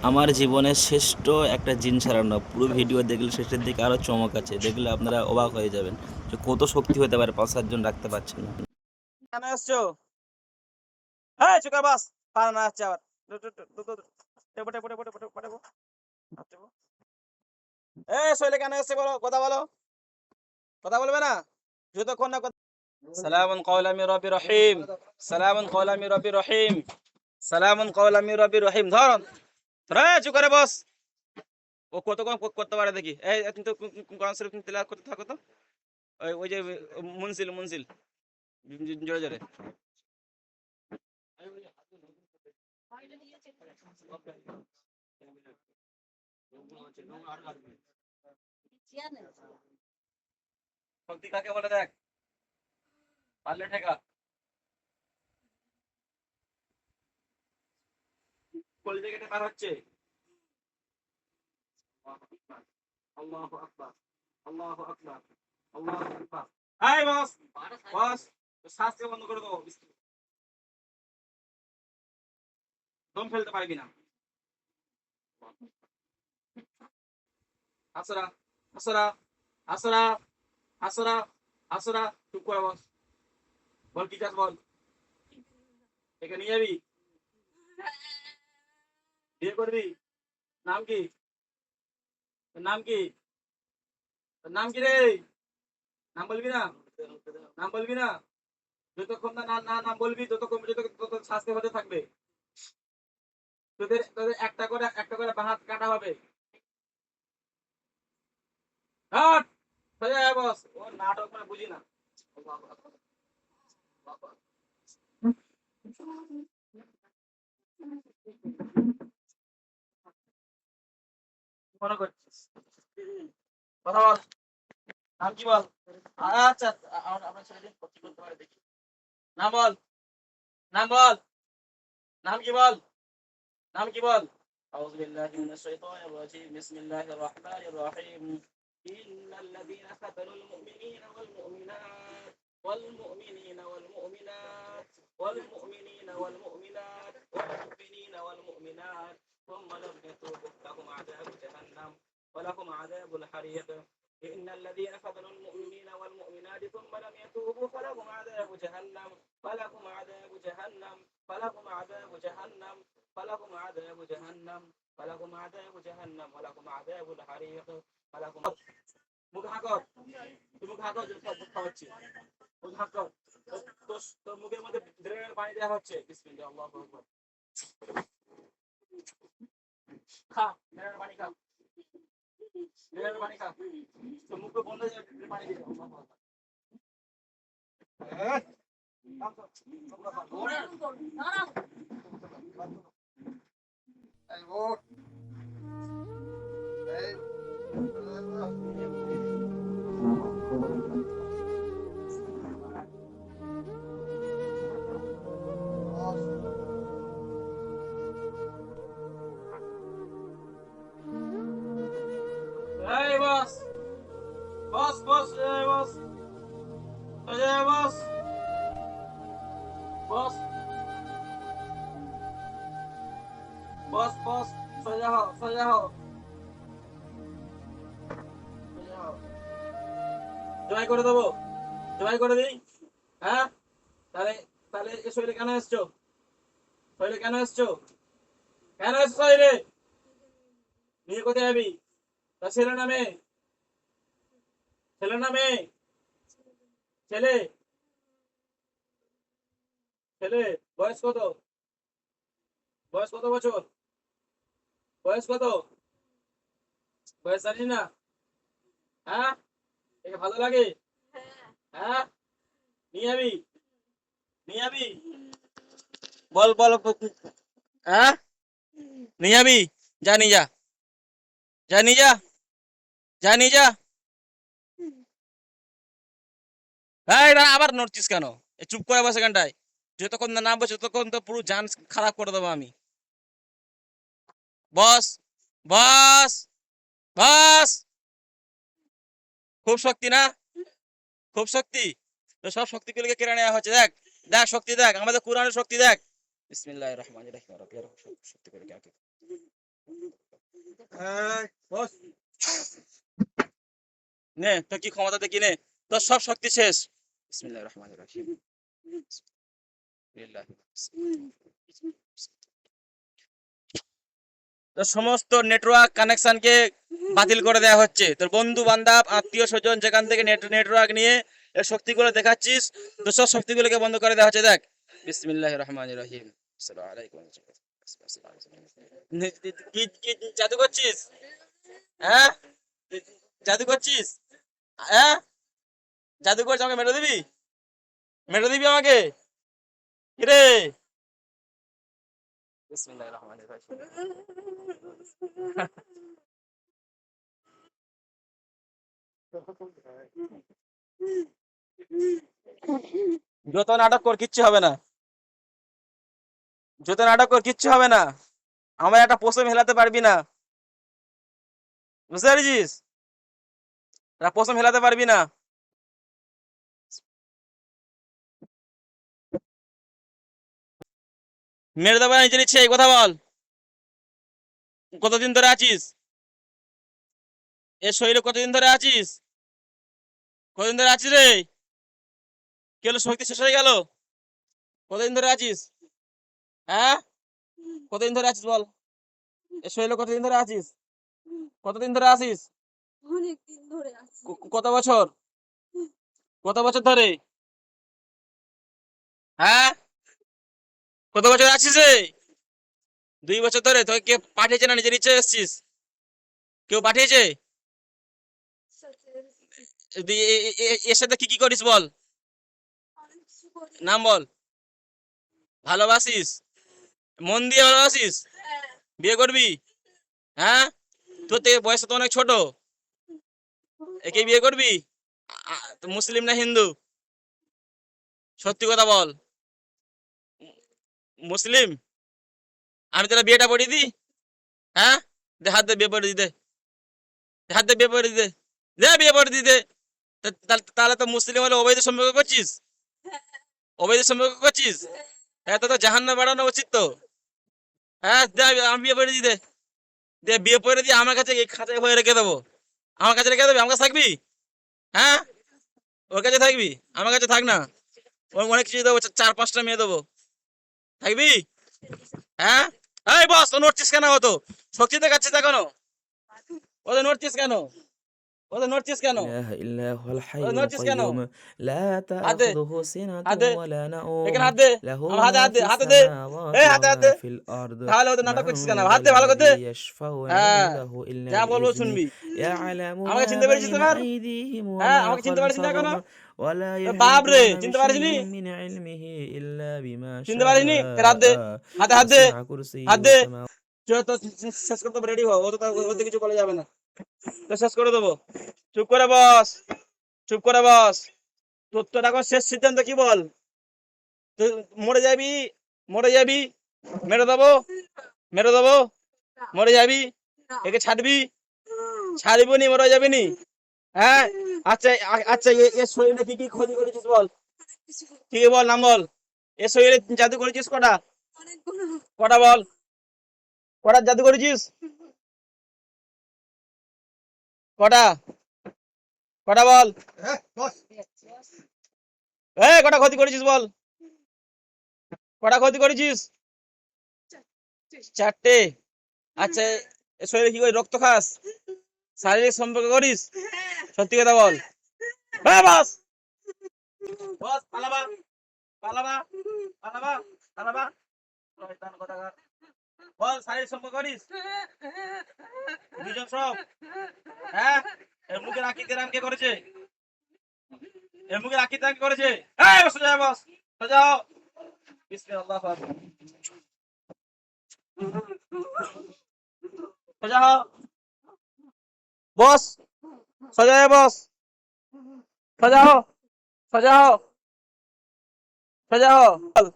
আমার জীবনের শ্রেষ্ঠ একটা জিন হারানো, পুরো ভিডিও দেখলে শেষের দিকে আরও চমক আছে, দেখলে আপনারা অবাক হয়ে যাবেন যে কত শক্তি হতে পারে 5-7 জন রাখতে পারছেন না। কেন এসছো? হ্যাঁ চুকার বাস পার না আসছে আবার শৈলে কেন এসছে বলো, কথা বলো, কথা বলবে না যতক্ষণ না সালামুন কওলাম মির রাব্বির রহিম, সালামুন কওলাম মির রাব্বির রহিম, সালামুন কওলাম মির রাব্বির রহিম। ধরুন চুকারে বস, ও কতক্ষণ করতে পারে দেখি। এই তুমি তো কোরআন শরীফ তেলাওয়াত করতে থাকো তো। ওই যে মুনসিল মুনসিল জোরে জোরে। শক্তি কাকে বলে দেখ, পারলে ঠেকা। কলিজা কেটে পার হচ্ছে। আল্লাহু আকবার, আল্লাহু আকবার, আল্লাহু আকবার। এই বস, বস শ্বাসকে বন্ধ করে দাও, দম ফেলতে পারবি না। আসরা আসরা আসরা আসরা আসরা, চুপ করে বস। বল কি চাস বল। একে নিয়ে যাবি, বিয়ে করবি? নাম কি? নাম কি? নাম কি রে? নাম বলবি না, নাম বলবি না। যতক্ষণ না না নাম বলবি ততক্ষণ তত শাস্তি হতে থাকবে। তোদের তোদের একটা করে বাহাত কাটা হবে। হাট সোজা আয় বস, ও নাটক মানে বুঝি না। মনে করছিস, কথা বল, নাম কি বল। আচ্ছা আমরা ছেলেদিন কি করতে পারে দেখি। নাম বল, নাম বল, নাম কি বল, নাম কি বল। أعوذ بالله من الشيطان الرجيم بسم الله الرحمن الرحيم إن الذين فتنوا المؤمنين والمؤمنات والمؤمنين والمؤمنات والمؤمنين والمؤمنات والمؤمنين والمؤمنات ثم لم يتوبوا لهم عذاب جهنم ولهم عذاب الحريق إن الذين فتنوا المؤمنين والمؤمنات ثم لم يتوبوا فلهم عذاب جهنم فلهم عذاب جهنم فلهم عذاب جهنم فلهم عذاب جهنم فلهم عذاب جهنم ولهم عذاب الحريق فلهم মুখ হাঁকো, তুমি মুখ হাঁকো, সব খাওয়াচ্ছি। মুখ হাঁকো, তোর মুখের মধ্যে ড্রেনের পানি দেওয়া হচ্ছে। বিসমিল্লাহ, আল্লাহু আকবার। খা, ড্রেনের পানি খা, ড্রেনের পানি খা। তোর মুখ বন্ধ হয়ে যাবে, ড্রেনের পানি দিয়ে দাও। আল্লাহু আকবার। এই বস, বস বস, এই বস, এই বস, বস বস বস, সোজা হও, সোজা হও, সোজা হও। জবাই করে দেবো, জবাই করে দিই। হ্যাঁ তাহলে, তাহলে এ শরীরে কেন এসছো? শরীরে কেন এসছো? কেন এসছো শরীরে? নিয়ে কোথায় যাবি? তা ছেলে না মেয়ে? ছেলে না মেয়ে? ছেলে, ছেলে। বয়স কত? বয়স কত বছর? বয়স কত? বয়স জানিস না? হ্যাঁ, একে ভালো লাগে? হ্যাঁ, নিয়ে যাবি, নিয়ে যাবি, বল বল। হ্যাঁ, নিয়ে যাবি? যা নিয়ে যা, যা নিয়ে যা, যা নিয়ে যা। হ্যাঁ, এটা আবার নড়ছিস কেন? চুপ করে বসে এখানটায়। যতক্ষণ না নামবো ততক্ষণ তো পুরো জান খারাপ করে দেবো আমি। বস, বস, বস। খুব শক্তি না? খুব শক্তি? তো সব শক্তিগুলোকে কেড়ে নেওয়া হচ্ছে। দেখ, দেখ শক্তি দেখ, আমাদের কোরআনের শক্তি দেখ। বিসমিল্লাহির রহমানির রহিম। শক্তি করে বস নে তোর কি ক্ষমতা দেখি নে, তোর সব শক্তি শেষ। বিসমিল্লাহির রহমানির রহিম। তোর সমস্ত নেটওয়ার্ক কানেকশনকে বাতিল করে দেওয়া হচ্ছে। তোর বন্ধু বান্ধব আত্মীয় স্বজন যেখান থেকে নেটওয়ার্ক নিয়ে এর শক্তিগুলো দেখাচ্ছিস, তোর সব শক্তিগুলোকে বন্ধ করে দেওয়া হচ্ছে। দেখ বিসমিল্লাহির রহমানির রহিম। আসসালামু আলাইকুম। কি কি জাদু করছিস? হ্যাঁ জাদু করছিস? হ্যাঁ জাদু করছিস, আমাকে মেরে দিবি? মেরে দিবি আমাকে? কিরে? বিসমিল্লাহির রহমানির রহিম। যত নাটক কর কিচ্ছু হবে না, যত নাটক কর কিচ্ছু হবে না, আমার একটা পশম হেলাতে পারবি না, বুঝতে পেরেছিস? একটা পশম হেলাতে পারবি না। মেরে দেবো না নিজের ইচ্ছে, এই কথা বল। কতদিন ধরে আছিস এর শরীরে? কতদিন ধরে আছিস? কতদিন ধরে আছিস রে? কি হলো, শক্তি শেষ হয়ে গেল? কতদিন ধরে আছিস? হ্যাঁ কতদিন ধরে আছিস বল? এর শরীরে কতদিন ধরে আছিস? কতদিন ধরে আছিস? অনেকদিন ধরে আছি। কত বছর? কত বছর ধরে? হ্যাঁ কত বছর আছিস রে? 2 বছর ধরে? তোকে কে পাঠিয়েছে না নিজের ইচ্ছে এসছিস? কেউ পাঠিয়েছে? সত্যি এর সাথে কি কি করিস বল? অনেক কিছু করি। নাম বল। ভালোবাসিস? মন দিয়ে ভালোবাসিস? হ্যাঁ, বিয়ে করবি? হ্যাঁ তোর থেকে বয়স তো অনেক ছোট, একে বিয়ে করবি? তো মুসলিম না হিন্দু? সত্যি কথা বল। মুসলিম? আমি তাহলে বিয়েটা পড়িয়ে দিই? হ্যাঁ দে হাত দে, বিয়ে পড়িয়ে দি, দে হাত দে, বিয়ে পড়িয়ে দি, দে দে বিয়ে পড়িয়ে দি দে। তাহলে তো মুসলিম হলে অবৈধ সম্পর্ক করছিস? অবৈধ সম্পর্ক করছিস? হ্যাঁ তো জাহান্নামে বাড়ানো উচিত তো। হ্যাঁ দে আমি বিয়ে পড়িয়ে দি, দে দে বিয়ে পড়িয়ে দিয়ে আমার কাছে এই খাঁচায় ভরে রেখে দেবো। আমার কাছে রেখে দেবে? আমার কাছে থাকবি? হ্যাঁ ওর কাছে থাকবি? আমার কাছে থাক না, ওর অনেক কিছু দেবো, 4-5টা মেয়ে দেবো, থাকবি? হ্যাঁ এই বস, ও নড়ছিস কেন? হতো শক্তি দেখাচ্ছিস এখনো? ওদের নড়ছিস কেন? ওদের নড়ছিস কেন? إله إلا هو الحي ওদের নড়ছিস কেন? القيوم لا হাত দে, تأخذه سنة হাত দে, ولا এখানে نوم হাত দে, له আমার হাতে ما হাত দে, في হাতে দে, السماوات এই হাতে হাত وما দে। في الأرض তাহলে ওদের নাটক من করছিস কেন? ذا হাত দে ভালো করে দে। الذي يشفع হ্যাঁ عنده إلا যা বলবো بإذنه শুনবি। يعلم আমাকে ما চিনতে পেরেছিস بين এবার? أيديهم হ্যাঁ وما আমাকে চিনতে পারিস না خلفهم এখনো? ولا বাপ রে, يحيطون চিনতে পারিসনি? بشيء من علمه إلا بما চিনতে পারিসনি? ফের হাত شاء দে, হাতে হাত দে, وسع كرسيه হাত দে। السماوات চল তো শেষ করতে রেডি হও, ও তো ওতে কিছু বলা যাবে না, তো শেষ করে দেবো। চুপ করে বস, চুপ করে বস। তোর এখন শেষ সিদ্ধান্ত কি বল? তুই মরে যাবি? মরে যাবি? মেরে দেবো? মেরে দেবো? না, মরে যাবি? না, একে ছাড়বি? উম, ছাড়বি নি, মরে যাবি নি? হ্যাঁ আচ্ছা আচ্ছা, এর শরীরে কি কি ক্ষতি করেছিস বল? কিছু করি। কি কি বল, নাম বল। এর শরীরে জাদু করেছিস কটা? অনেকগুলো। কটা বল, কটা জাদু করেছিস? কটা? কটা বল, কটা ক্ষতি করেছিস বল? কটা ক্ষতি করেছিস? 4টে। আচ্ছা এর শরীরে কি করে রক্ত খাস? শারীরিক সম্পর্ক করিস? হ্যাঁ, সত্যি কথা বল। হ্যাঁ বস, বস পালাবা, পালাবা, পালাবা, পালাবা। শয়তান কোথাকার। বল শারীরিক সম্পর্ক করিস? দুজন সব? হ্যাঁ এর মুখে রাখিতে রাম কে করেছে? এর মুখে রাখিতে রাম কে করেছে? এই বস, সোজা বস, সোজা হও। বিসমিল্লাহ, সোজা হও। বস সোজা হও, বস সোজা হও, সোজা হও, সোজা হও। বল।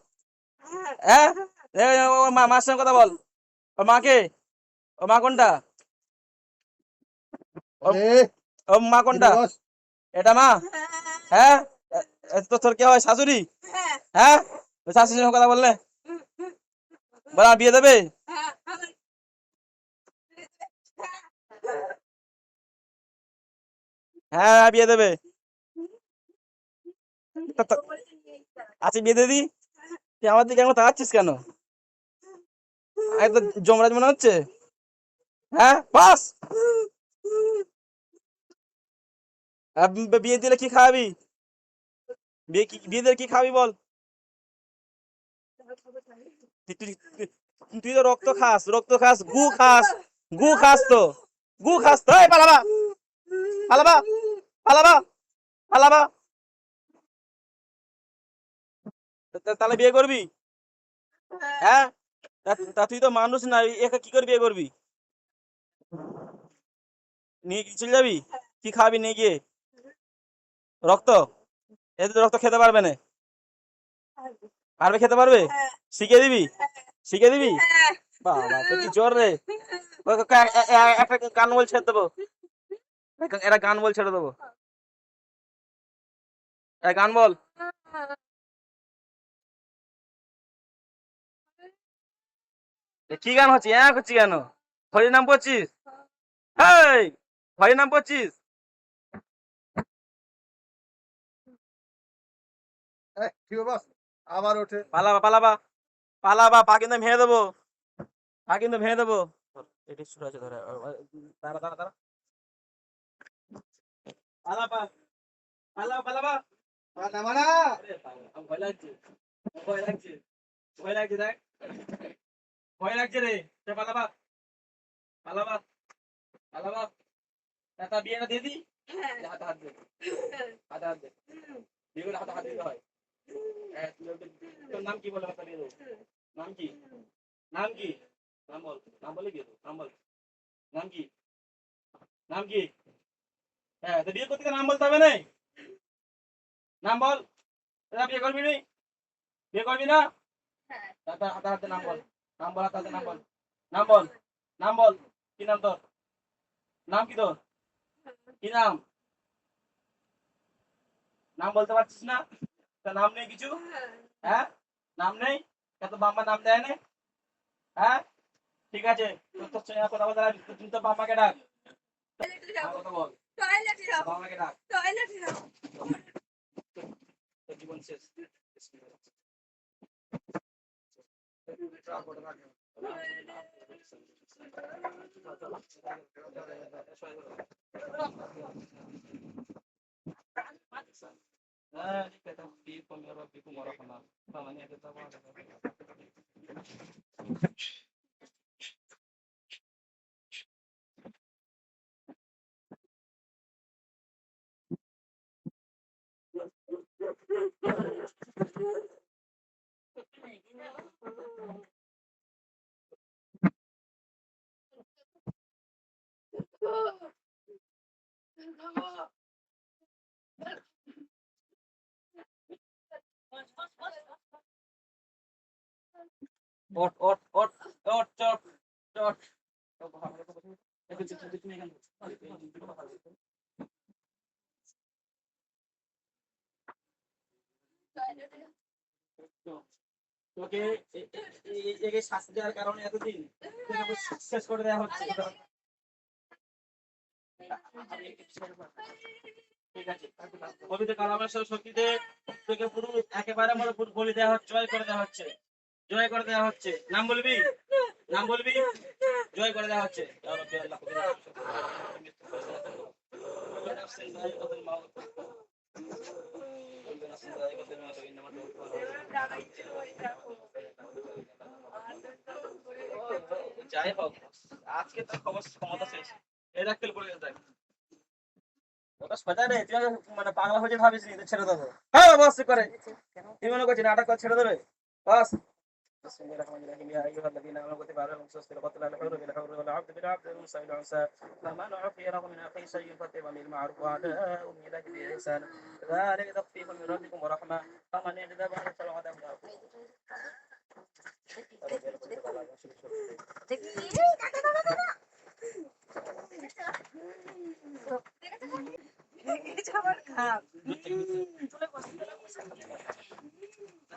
হ্যাঁ ওর মার সঙ্গে কথা বল। ওর মাকে, ওর মা কোনটা? ওর মা কোনটা? এটা মা? হ্যাঁ তো তোর কে হয়, শাশুড়ি? হ্যাঁ, হ্যাঁ ওই শাশুড়ির সঙ্গে কথা বললে বল আমার বিয়ে দেবে? হ্যাঁ, হ্যাঁ বিয়ে দেবে। আচ্ছা বিয়ে দিয়ে দি। তুই আমার দিকে কেমন তাকাচ্ছিস কেন? একদম যমরাজ মনে হচ্ছে। হ্যাঁ বাস। বিয়ে দিলে কি খাওয়াবি? বিয়ে দিলে কি খাবি বল? তুই তো রক্ত খাস, রক্ত খাস, গু খাস, গু খাস তো, গু খাস তো। এই পালাবা, পালাবা, পালাবা, পালাবা। তাহলে বিয়ে করবি? হ্যাঁ। তা তুই তো মানুষ না, একা কি করে বিয়ে করবি? নিয়ে কি চলে যাবি? কি খাবি নিয়ে গিয়ে? রক্ত? এতে তো রক্ত খেতে পারবে না। পারবে, খেতে পারবে? শিখিয়ে দিবি? শিখিয়ে দিবি? বাবা তো কি জোর রে। একটা গান বল ছেড়ে দেবো, একটা গান বল ছেড়ে দেবো। গান বল। কি গান হচ্ছে করছি কেন? হরি নাম পড়ছিস? এই হরি নাম পড়ছিস? কি গো বস, আবার ওঠে। পালাবা, পালাবা, পালাবা, পা কিন্তু ভেঙে দেবো, পা কিন্তু ভেঙে দেবো। এটি শুরু আছে ধরে, দাঁড়া দাঁড়া দাঁড়া। পালাবা, পালাবা, পালাবা। নামানা। আরে বাবা, আমার ভয় লাগছে, ভয় লাগছে, ভয় লাগছে দেখ, ভয় লাগছে রে। চল পালাবা, পালাবা, পালাবা। তা বিয়েটা দিয়ে দি। হাতে হাত দে, হাতে হাত দে। বিয়ে করে হাতে হাত দিতে হয়। তোর নাম কি বলে কথা দিয়ে দেবো? নাম কি? নাম কি? নাম বল, নাম বলে দিয়ে দেবো। নাম বল, নাম কি? নাম কি? হ্যাঁ তো বিয়ে করতে গেলে নাম বলতে হবে না? নাম বল। তোরা বিয়ে করবি নি? বিয়ে করবি না? হাতে হাতে হাতে নাম বল, নাম বল, হাতে হাতে নাম বল, নাম বল, নাম বল। কি নাম তোর? নাম কি তোর? কি নাম? নাম বলতে পারছিস না? তোর নাম নেই কিছু? হ্যাঁ নাম নেই? এত বাম্মা নাম দেয় না? হ্যাঁ ঠিক আছে, তোর তোর সঙ্গে কথা বলতে হবে, তুই তো বাম্মাকে ডাক। আর কথা বল, বাম্মাকে ডাক। তোর জীবন শেষ। ওঠ ওঠ ওঠ ওঠ চট চট। তোকে একে শাস্তি দেওয়ার কারণে এতদিন তোকে শেষ করে দেওয়া হচ্ছে। ঠিক আছে, পবিত্র কালামের শক্তিতে তোকে পুরো একেবারে মনে বলে দেওয়া হচ্ছে, জয় করে দেওয়া হচ্ছে, জয় করে দেওয়া হচ্ছে। নাম বলবি? নাম বলবি? জয় করে দেওয়া হচ্ছে। যাই হোক, আজকে তোর খবর ক্ষমতা শেষ। এই দেখ তেল পড়ে গেছে দেখ। ওটা সোজা রে, তুই মানে পাগলা হয়ে ভাবিস নি ছেড়ে দেবো? হ্যাঁ বস করে, তুই মনে করছিস নাটক করে ছেড়ে দেবে? বস। بسم الله الرحمن الرحيم يا ايها الذين امنوا كتب عليكم القصاص قتل الحر بالحر والعبد بالعبد والانثى بالانثى فمن عفي له من اخيه شيء فاتبع بالمعروف واداء اليه باحسان ذلك تخفيف من ربكم ورحمه فمن اعتدى بعد فله عذاب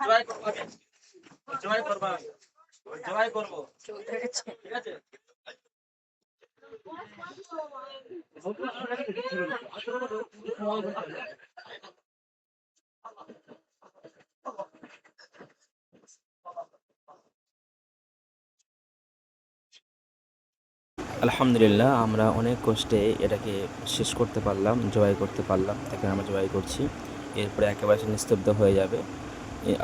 জয় করবো আমি, জয় করবো আমি, জয় করবো। ঠিক আছে? আলহামদুলিল্লাহ আমরা অনেক কষ্টে এটাকে শেষ করতে পারলাম, জবাই করতে পারলাম। তাকে আমরা জবাই করছি, এরপরে একেবারে সে নিস্তব্ধ হয়ে যাবে।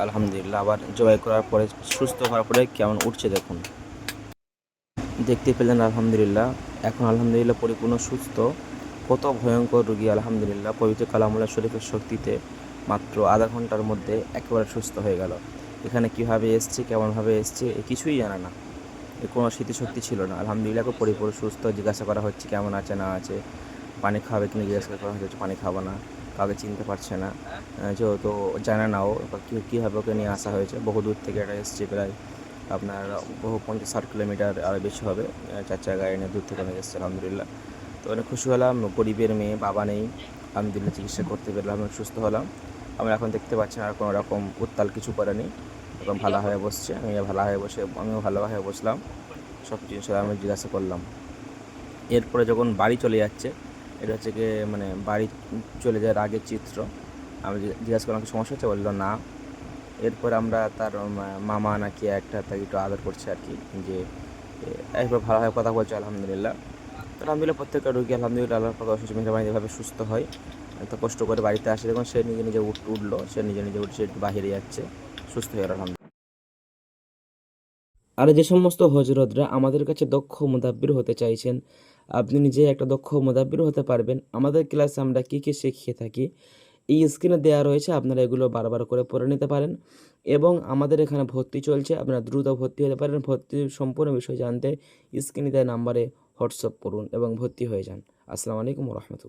আলহামদুলিল্লাহ আবার জবাই করার পরে সুস্থ হওয়ার পরে কেমন উঠছে দেখুন, দেখতে পেলেন। আলহামদুলিল্লাহ এখন আলহামদুলিল্লাহ পরিপূর্ণ সুস্থ। কত ভয়ঙ্কর রোগী আলহামদুলিল্লাহ পবিত্র কালামুল্লাহ শরীফের শক্তিতে মাত্র আধা ঘন্টার মধ্যে একেবারে সুস্থ হয়ে গেল। এখানে কীভাবে এসছে, কেমনভাবে এসছে কিছুই জানে না, কোনো স্মৃতিশক্তি ছিল না। আলহামদুলিল্লাহ পরিপূর্ণ সুস্থ। জিজ্ঞাসা করা হচ্ছে কেমন আছে না আছে, পানি খাবে কিনা জিজ্ঞাসা করা হচ্ছে, পানি খাবো না, কাউকে চিনতে পারছে না, যেহেতু জানে না ও কীভাবে ওকে নিয়ে আসা হয়েছে। বহু দূর থেকে এটা এসছে, প্রায় আপনার বহু 50-60 কিলোমিটার আর বেশি হবে, 4 চাকা গাড়ি নিয়ে দূর থেকে অনেক এসছে আলহামদুলিল্লাহ। তো অনেক খুশি হলাম, গরিবের মেয়ে, বাবা নেই, আলহামদুলিল্লাহ চিকিৎসা করতে পারলাম, অনেক সুস্থ হলাম। আমরা এখন দেখতে পাচ্ছেন আর কোনো রকম উত্তাল কিছু করেনি, এখন ভালো হয়ে বসছে। আমিও ভালো হয়ে বসলাম, সব জিনিস আমি জিজ্ঞাসা করলাম। এরপরে যখন বাড়ি চলে যাচ্ছে, এটা হচ্ছে গিয়ে মানে বাড়ি চলে যাওয়ার আগের চিত্র। আমি জিজ্ঞাসা করলাম কি সমস্যা হচ্ছে, বললো না। এরপর আমরা তার মামা নাকি একটা তাকে একটু আদর করছে আর কি, যে এরপর ভালোভাবে কথা বলছে আলহামদুলিল্লাহ। তো আলহামদুলিল্লাহ প্রত্যেকটা রোগী আলহামদুলিল্লাহ আল্লাহর পাক অশেষ মেহরবানি যেভাবে সুস্থ হয়, এত কষ্ট করে বাড়িতে আসে, দেখুন সে নিজে উঠলো, সে নিজে উঠছে, একটু বাহিরে যাচ্ছে, সুস্থ হয়ে গেল আলহামদুলিল্লাহ। আর যে সমস্ত হজরতরা আমাদের কাছে দক্ষ মুদাব্বির হতে চাইছেন, আপনি নিজে একটা দক্ষ মুদাব্বির হতে পারবেন। আমাদের ক্লাসে আমরা কী কী শিখিয়ে থাকি এই স্ক্রিনে দেওয়া রয়েছে, আপনারা এগুলো বারবার করে পড়ে নিতে পারেন। এবং আমাদের এখানে ভর্তি চলছে, আপনারা দ্রুত ভর্তি হতে পারেন। ভর্তির সম্পূর্ণ বিষয় জানতে স্ক্রিনে দেওয়া নাম্বারে হোয়াটসঅ্যাপ করুন এবং ভর্তি হয়ে যান। আসসালামু আলাইকুম ওয়া রাহমাতুল্লাহ।